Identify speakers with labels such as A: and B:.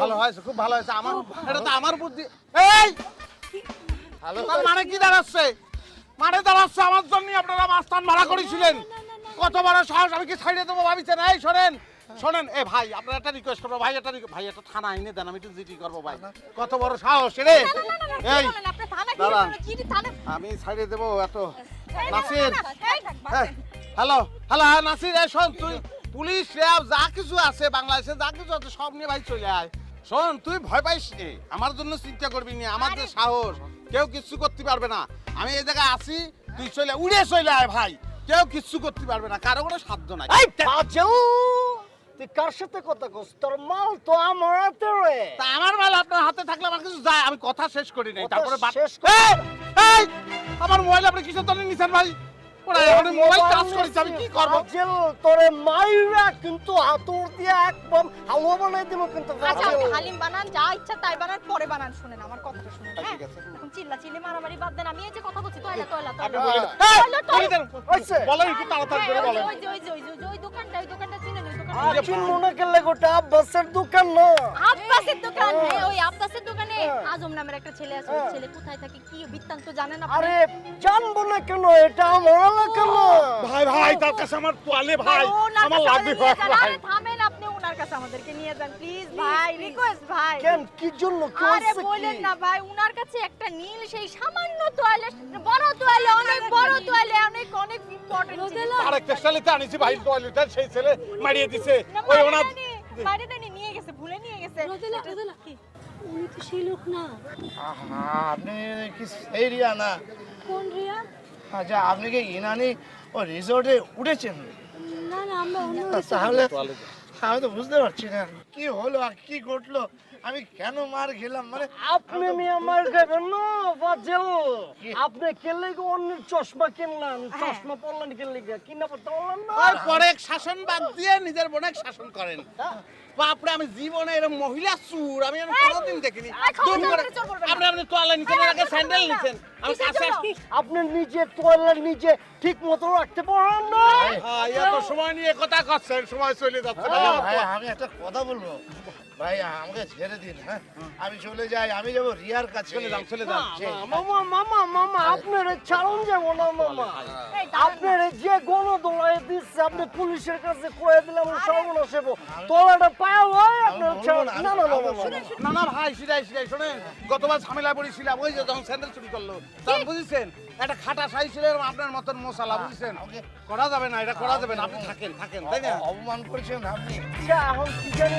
A: ভালো হয়েছে, খুব ভালো হয়েছে। আমার এটা তো আমার বুদ্ধি। এই হ্যালো, তার মানে কি দাঁড়াচ্ছে? মানে দাঁড়াচ্ছে আমার জন্য আপনারা মাস্তান ভাড়া করেছিলেন। কত বড় সাহস, আমি কি ছাড়িয়ে দেবো ভাবিছেন? এই শোনেন শোনেন, এ ভাই আপনার একটা রিকোয়েস্ট করবো ভাই, ভাই একটা থানা আইনে দেন, আমি একটু জিডি করবো ভাই। কত বড় সাহস রে! এই দাঁড়ান, আমি ছাড়িয়ে দেবো এত। নাসির, হ্যালো হ্যালো, হ্যাঁ নাসির, এই শোন, তুই পুলিশ র্যাব যা কিছু আছে বাংলাদেশে, যা কিছু আছে সব নিয়ে ভাই চলে আয়। শোন, তুই ভয় পাইস নে, আমার জন্য চিন্তা করবি না। আমার যে সাহস, কেউ কিচ্ছু করতে পারবে না। আমি এই জায়গায় আছি, তুই চলে উড়ে চলে আয় ভাই। কেউ কিচ্ছু করতে পারবে না, কারো কোনো সাধ্য নাই।
B: এই বাজেও, তুই কার সাথে কথা কস? তোর মাল তো আমার হাতে রে।
A: তা আমার মাল আপনার হাতে থাকলে আমার কিছু যায়, আমি কথা শেষ করি নাই।
B: কথা
A: তারপরে
B: শেষ
A: এই, এই, আমার মোবাইল আপনি কিসের জন্য নিছেন ভাই? ওরা এখন মোবাইল কাজ করেছে, আমি কি করব?
B: বাজেল, তোরে মাইরা কিন্তু হাতুর দিয়ে একদম হালুয়া বানাই দিব কিন্তু।
C: আচ্ছা
B: বাজেল।
C: হালিম বানান, যা ইচ্ছা তাই বানান, পরে বানান। শুনেন আমার কথাটা শুনেন, হ্যাঁ?
A: ঠিক আছে।
C: এখন চিল্লাচিল্লি মারামারি বাদ দেন, আমি এই যে কথা বলছি, টয়লেট টয়লেট
A: আপনি
C: টয়লেট।
A: বলেন, এই, বলে দেন,
B: হইছে?
A: বলেন একটু তাড়াতাড়ি করে বলেন।
C: ওই দোকানটা চিনেন? ওই
B: আর
C: দোকানটা
B: চিনবো না কেলে, গোটা আব্বাসের দোকান না।
C: আব্বাসের দোকান। হ্যাঁ, ওই আব্বাসের দোকানে
B: হ্যাঁ।
C: আজম নামের একটা ছেলে আছে। ওই
B: হ্যাঁ।
C: ছেলে কোথায় থাকে, কি বৃত্তান্ত জানেন আপনি?
B: আরে জানবো না কেন, এটা আমার এলাকা না।
A: ভাই ভাই, তার কাছে আমার তোয়ালে ভাই,
C: ওনার
A: আমার
C: কাছে
A: লাগবে
C: আমাদের নিয়ে যান।
A: ভাই।
C: আরে থামেন, আপনি ওনার কাছে আমাদেরকে নিয়ে যান প্লিজ ভাই, রিকোয়েস্ট ভাই।
B: কেন, কি জন্য, কি
C: আরে
B: হইছে
C: বলেন
B: কি?
C: না ভাই, উনার কাছে একটা নীল সেই সামান্য টয়লেট, বড় টয়লেট, অনেক বড় টয়লেট, অনেক অনেক ইম্পর্টেন্ট জিনিস।
A: আরেকটা ছেলেতে আনিছি ভাই, টয়লেটের সেই ছেলে মারিয়ে দিছে। ওই ওনার
C: বাইরে দেনি নিয়ে গেছে, ভুলে নিয়ে গেছে। কি?
D: উনি তো সেই লোক না।
E: আহা, আপনি কি সেই রিয়া না?
D: কোন রিয়া?
E: আচ্ছা, আপনি কি ইনানি ও রিসোর্টে উঠেছেন?
D: না না, আমরা অন্য
E: তাহলে আমি তো বুঝতে পারছি না কি হলো আর কি ঘটলো, আমি কেন মার খেলাম। মানে
B: আপনি মিয়া মার খাবেন না বাজেল। আপনি কেলে অন্যের চশমা কিনলেন, চশমা পরলেন কেলে, কিনা পড়তে পারলেন না।
A: আর পরে শাসন বাদ দিয়ে নিজের বোনের শাসন করেন। বাপরে, আমি জীবনে এরকম মহিলা চুর আমি এরকম কোনোদিন দেখিনি। দুম করে আপনি তোয়ালে নিছেন, এর আগে স্যান্ডেল নিছেন। আমি কাছে
B: আপনি নিজে তোয়ালে নিজে ঠিক মতো রাখতে পারেন না।
A: এত সময় নিয়ে কথা করছেন, সময় চলে যাচ্ছে।
E: ভাই, আমি একটা কথা বলবো ভাই, আমাকে ছেড়ে দিন। হ্যাঁ, আমি চলে যাই, আমি যাবো রিয়ার কাছে।
A: চলে যান, চলে যান।
B: মামা মামা মামা, আপনার ছাড়ুন যাবো না মামা। আপনার যে গণ দোলাই দিচ্ছে, আপনি পুলিশের কাছে কয়ে দিলাম সর্বনাশ হবো। তোলাটা পায়া হয় আপনার ছাড়ুন। না না না
A: না না ভাই, সেটাই শোনেন, গতবার ঝামেলা পড়েছিলাম ওই যে যখন স্যান্ডেল চুরি করলো, তখন বুঝেছেন একটা খাটা সাই ছিল এরকম আপনার মতন মশালা, বুঝছেন? করা যাবে না, এটা করা যাবে না। আপনি থাকেন, তাই না?
E: অপমান করেছেন আপনি।
B: এখন কি জানি